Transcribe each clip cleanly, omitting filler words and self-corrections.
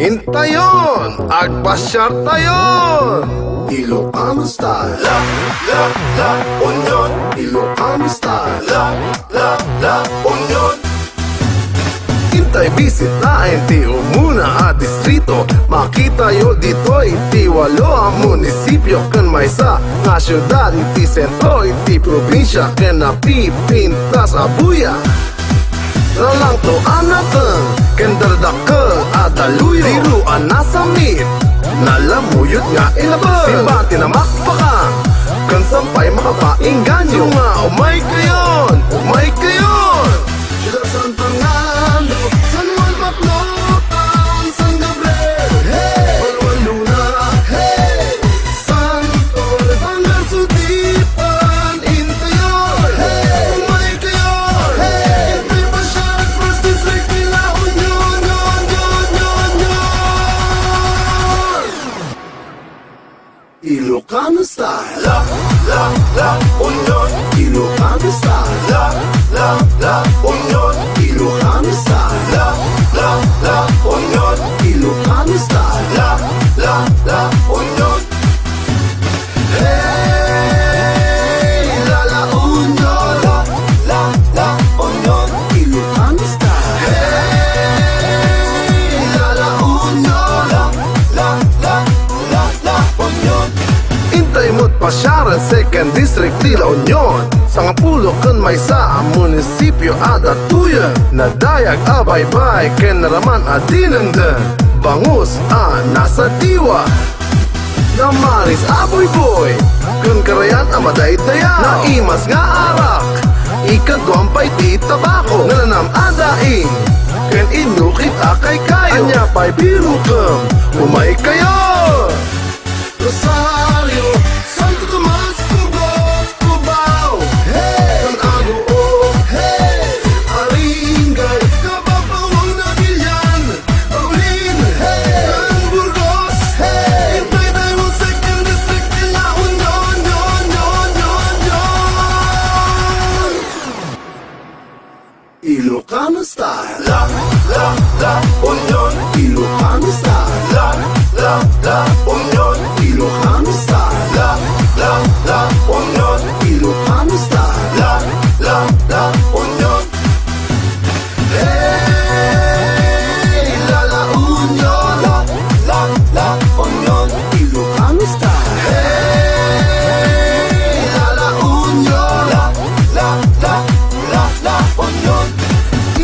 Intayon, agpasyar tayon. Ilocano style. La, union. Ilocano style. La, union. Intay bisitahin ti umuna a distrito. Makita yo dito iti walo ang munisipyo. Kan may sa nga syudad iti sentro iti probinsya. Ken napipintas abuya. Lalang to anatan, kendardakel adaluyo. Diruan nasamit, nalamuyot nga ilabag. Simbati na makpaka, kan sampay makapainganyo. Nga umay kayon, umay kayon. Sila San Fernando, San Juan Baclopan, San Gabriel, hey! Palwan Luna, hey! Santol, Bangar Sudipan, Intayon, hey! Umay kayon, hey! Intay Pasyat, First District, Nila Union, Ilocano style. La, union. Ilocano style. La, union. Ilocano style. La, union. Ilocano style. La, union. Hey, la, union. La, union. Ilocano style. Hey, la, union. La, union. Intay mo't pasyaran, Second District, Tila Union. Sangapulo kan may sa munisipyo adatuyan. Nadayag abay-bay, ken naraman adinangdan. Bangus nasa diwa. Namaris aboy-boy, kan karayan amadaydayaw. Naimas nga arak, ikadwampay ti tabako. Nananam adaing, ken inukit akay kayo. Anya pa'y biru kam, umay kayo. Rosario, Santo Tomas, Cubao, hey! Kan Aguo, hey! Aringay, Kabapawang Nagilian, Paulin, hey! Kan Burgos, hey! Intay tayo Second District, Nila Union. Ilocano style. La, union. Ilocano style. La, union. Ilocano style. La, union. Ilocano style. La, union. Hey, la, union. La, union. Ilocano style. Hey, la, union. La, union.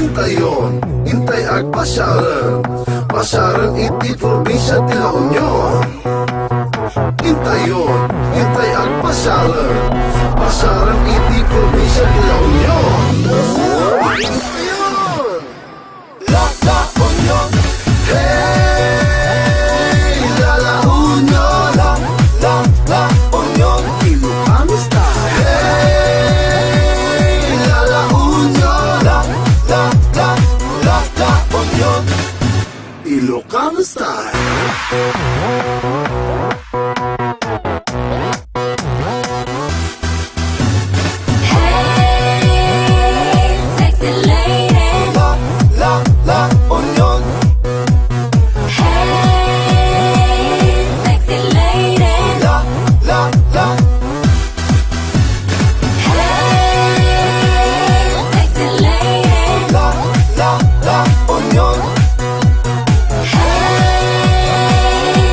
Intayon, intay agpasyaran. Pasyaran iti probinsya ti La Union. Intayon, intay agpasyaran. Pasyaran iti probinsya ti La Union. Intayon, La Union. Hey, la Union. La Union. Ilocano style. Hey, la Union. La Union. Ilocano style. Hey, sexy lady. La Union. Hey, sexy lady. La Hey, sexy lady. Union. Hey,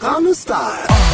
Ilocano style.